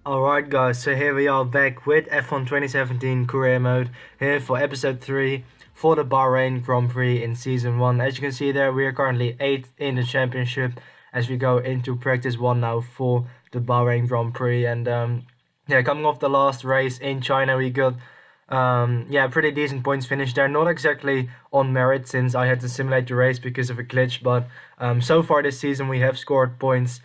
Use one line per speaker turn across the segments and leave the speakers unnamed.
Alright guys, so here we are back with F1 2017 career mode here for episode 3 for the Bahrain Grand Prix in season 1. As you can see there, we are currently 8th in the championship as we go into practice 1 now for the Bahrain Grand Prix. And yeah, coming off the last race in China, we got pretty decent points finish there. Not exactly on merit since I had to simulate the race because of a glitch, but so far this season we have scored points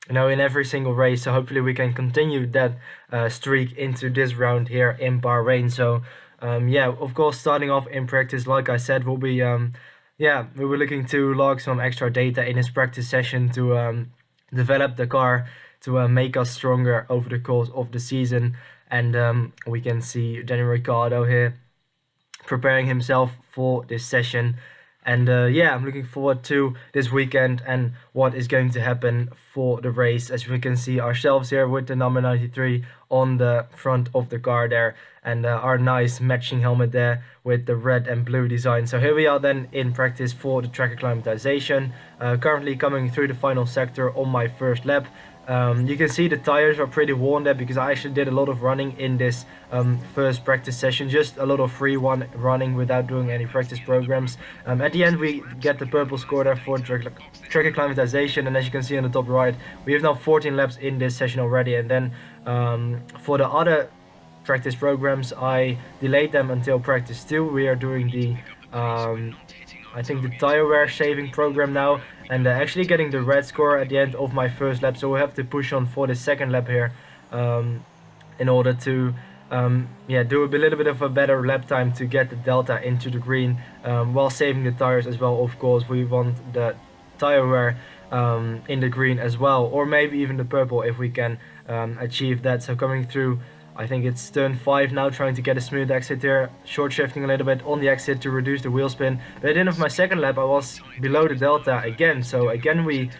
in every single race. So hopefully we can continue that streak into this round here in Bahrain. So of course, starting off in practice, like I said, we'll be we were looking to log some extra data in this practice session to develop the car to make us stronger over the course of the season. And we can see Daniel Ricciardo here preparing himself for this session. And I'm looking forward to this weekend and what is going to happen for the race. As we can see ourselves here with the number 93 on the front of the car there, and our nice matching helmet there with the red and blue design. So here we are then in practice for the track acclimatization, currently coming through the final sector on my first lap. You can see the tires are pretty worn there because I actually did a lot of running in this first practice session, just a lot of free running without doing any practice programs. At the end we get the purple score there for track acclimatization, and as you can see on the top right, we have now 14 laps in this session already. And then for the other practice programs, I delayed them until practice 2. We are doing the I think the tire wear shaving program now, and actually getting the red score at the end of my first lap. So we have to push on for the second lap here in order to do a little bit of a better lap time to get the delta into the green while saving the tires as well. Of course, we want the tire wear in the green as well, or maybe even the purple if we can achieve that. So coming through, I think it's turn 5 now, trying to get a smooth exit here, short shifting a little bit on the exit to reduce the wheel spin. But at the end of my second lap I was below the delta again, so again we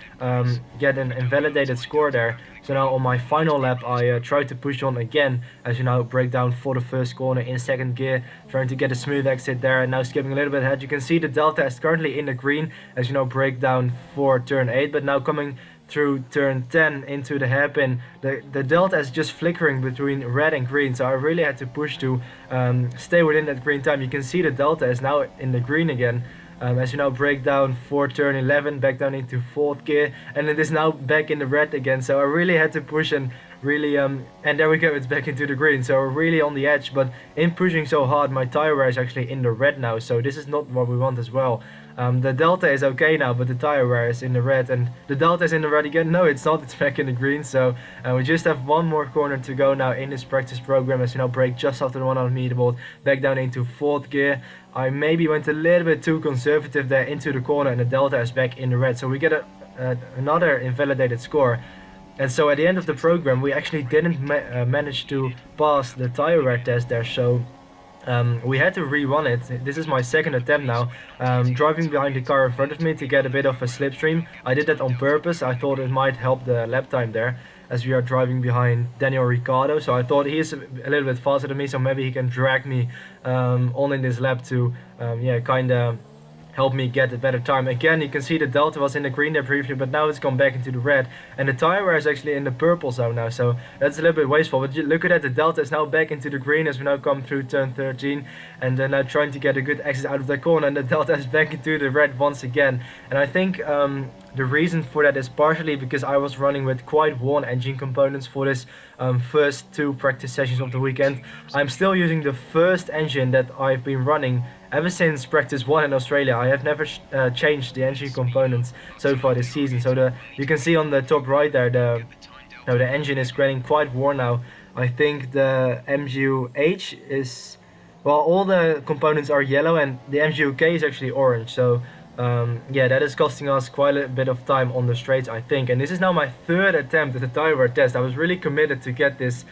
get an invalidated score there. So now on my final lap I try to push on again as you now break down for the first corner in second gear, trying to get a smooth exit there, and now skipping a little bit ahead. You can see the delta is currently in the green as you now break down for turn 8, but now coming through turn 10 into the hairpin, the delta is just flickering between red and green, so I really had to push to stay within that green time. You can see the delta is now in the green again as you now break down for turn 11, back down into 4th gear, and it is now back in the red again. So I really had to push and really and there we go, it's back into the green. So we're really on the edge, but in pushing so hard my tire wear is actually in the red now, so this is not what we want as well. The delta is okay now, but the tire wear is in the red, and the delta is in the red again. No, it's not, it's back in the green. So we just have one more corner to go now in this practice program as you now brake just after the 100 meter bolt, back down into 4th gear. I maybe went a little bit too conservative there into the corner, and the delta is back in the red, so we get another invalidated score. And so at the end of the program we actually didn't manage to pass the tire wear test there, so we had to rerun it. This is my second attempt now, driving behind the car in front of me to get a bit of a slipstream. I did that on purpose. I thought it might help the lap time there as we are driving behind Daniel Ricciardo, so I thought he is a little bit faster than me, so maybe he can drag me on in this lap to kinda help me get a better time. Again, you can see the delta was in the green there briefly, but now it's gone back into the red, and the tire wear is actually in the purple zone now, so that's a little bit wasteful. But look at that, the delta is now back into the green as we now come through turn 13, and then now trying to get a good exit out of that corner, and the delta is back into the red once again. And I think the reason for that is partially because I was running with quite worn engine components for this first 2 practice sessions of the weekend. I'm still using the first engine that I've been running ever since practice 1 in Australia. I have never changed the engine components so far this season. So you can see on the top right there, the engine is getting quite worn now. I think the MGU-H is, well, all the components are yellow and the MGU-K is actually orange. So that is costing us quite a bit of time on the straights, I think. And this is now my 3rd attempt at the tire wear test. I was really committed to get this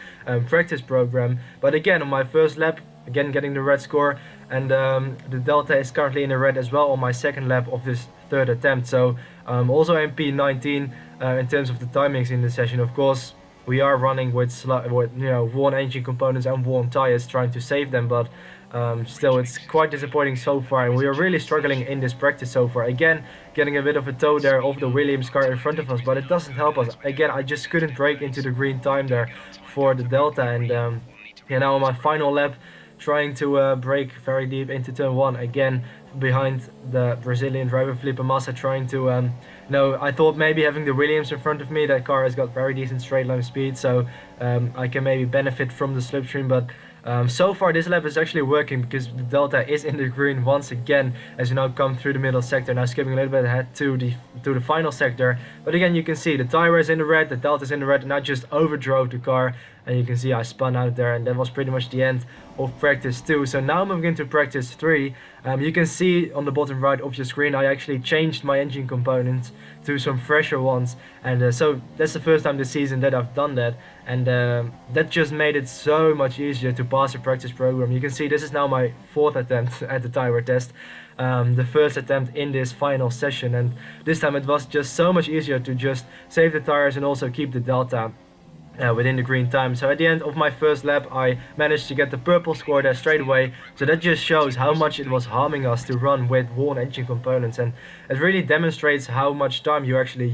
practice program, but again on my first lap, again getting the red score, and the delta is currently in the red as well on my second lap of this 3rd attempt. So also MP19 in terms of the timings in the session. Of course we are running with worn engine components and worn tires, trying to save them, but Still, it's quite disappointing so far, and we are really struggling in this practice so far. Again, getting a bit of a toe there of the Williams car in front of us, but it doesn't help us. Again, I just couldn't break into the green time there for the Delta, and now on my final lap, trying to brake very deep into turn 1 again behind the Brazilian driver Felipe Massa, trying to I thought maybe having the Williams in front of me, that car has got very decent straight line speed, so I can maybe benefit from the slipstream, but so far this lap is actually working because the Delta is in the green once again as we now come through the middle sector, now skipping a little bit ahead to the final sector. But again, you can see the tire is in the red, the Delta is in the red, and I just overdrove the car, and you can see I spun out there, and that was pretty much the end of practice 2. So now moving into practice 3, you can see on the bottom right of your screen I actually changed my engine components to some fresher ones, and so that's the first time this season that I've done that, and that just made it so much easier to pass the practice program. You can see this is now my 4th attempt at the tire test, the first attempt in this final session, and this time it was just so much easier to just save the tires and also keep the Delta within the green time. So at the end of my first lap I managed to get the purple score there straight away, so that just shows how much it was harming us to run with worn engine components, and it really demonstrates how much time you actually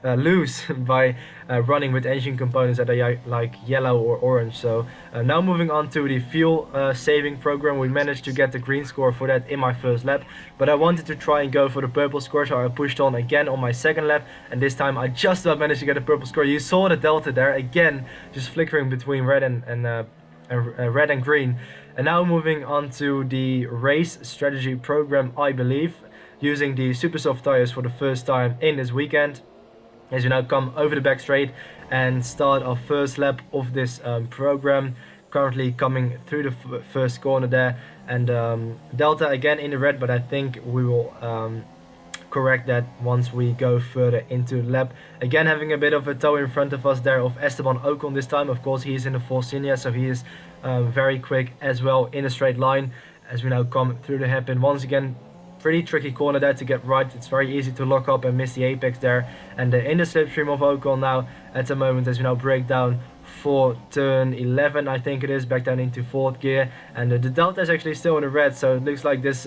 lose by running with engine components that are like yellow or orange. So now moving on to the fuel saving program, we managed to get the green score for that in my first lap, but I wanted to try and go for the purple score, so I pushed on again on my second lap, and this time I just about managed to get a purple score. You saw the Delta there again just flickering between red and green. And now moving on to the race strategy program, I believe, using the super soft tires for the first time in this weekend, as we now come over the back straight and start our first lap of this program. Currently coming through the first corner there, and Delta again in the red, but I think we will correct that once we go further into the lap. Again, having a bit of a toe in front of us there of Esteban Ocon this time. Of course, he's in the Force India, so he is very quick as well in a straight line as we now come through the hairpin. Once again, pretty tricky corner there to get right. It's very easy to lock up and miss the apex there, and in the slipstream of Ocon now at the moment as we now break down for turn 11, I think it is, back down into 4th gear, and the Delta is actually still in the red. So it looks like this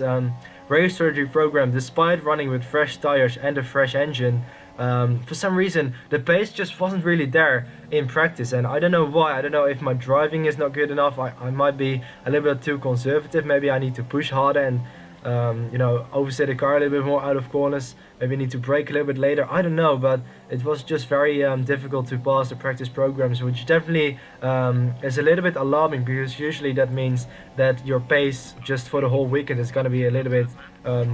race strategy program, despite running with fresh tires and a fresh engine, for some reason the pace just wasn't really there in practice, and I don't know why. I don't know if my driving is not good enough. I might be a little bit too conservative. Maybe I need to push harder and overset the car a little bit more out of corners. Maybe need to brake a little bit later. I don't know, but it was just very difficult to pass the practice programs, which definitely is a little bit alarming, because usually that means that your pace just for the whole weekend is going to be a little bit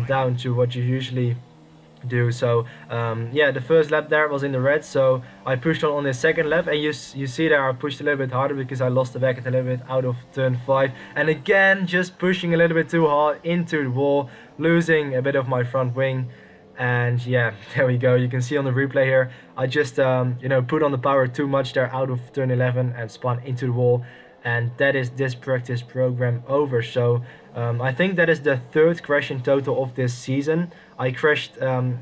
down to what you usually do. So yeah, the first lap there was in the red, so I pushed on the second lap, and you see there I pushed a little bit harder because I lost the back a little bit out of turn 5, and again just pushing a little bit too hard into the wall, losing a bit of my front wing. And yeah, there we go. You can see on the replay here I just put on the power too much there out of turn 11 and spun into the wall, and that is this practice program over. So I think that is the 3rd crash in total of this season. I crashed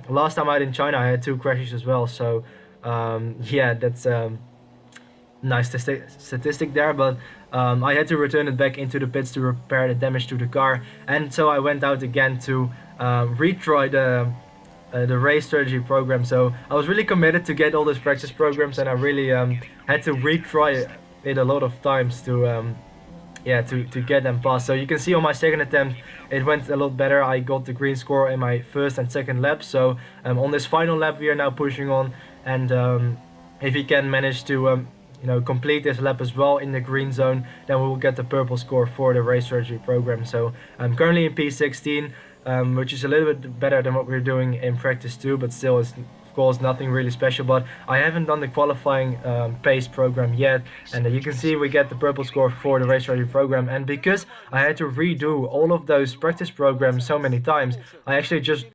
last time out in China. I had 2 crashes as well, so yeah, that's nice statistic there, but I had to return it back into the pits to repair the damage to the car, and so I went out again to retry the race strategy program. So I was really committed to get all those practice programs, and I really had to retry it a lot of times to get them passed. So you can see on my second attempt it went a lot better. I got the green score in my first and second lap. So on this final lap we are now pushing on, and if we can manage to complete this lap as well in the green zone, then we will get the purple score for the race strategy program. So I'm currently in P16, which is a little bit better than what we're doing in practice 2, but still it's of course nothing really special. But I haven't done the qualifying pace program yet, and you can see we get the purple score for the race strategy program. And because I had to redo all of those practice programs so many times, I actually just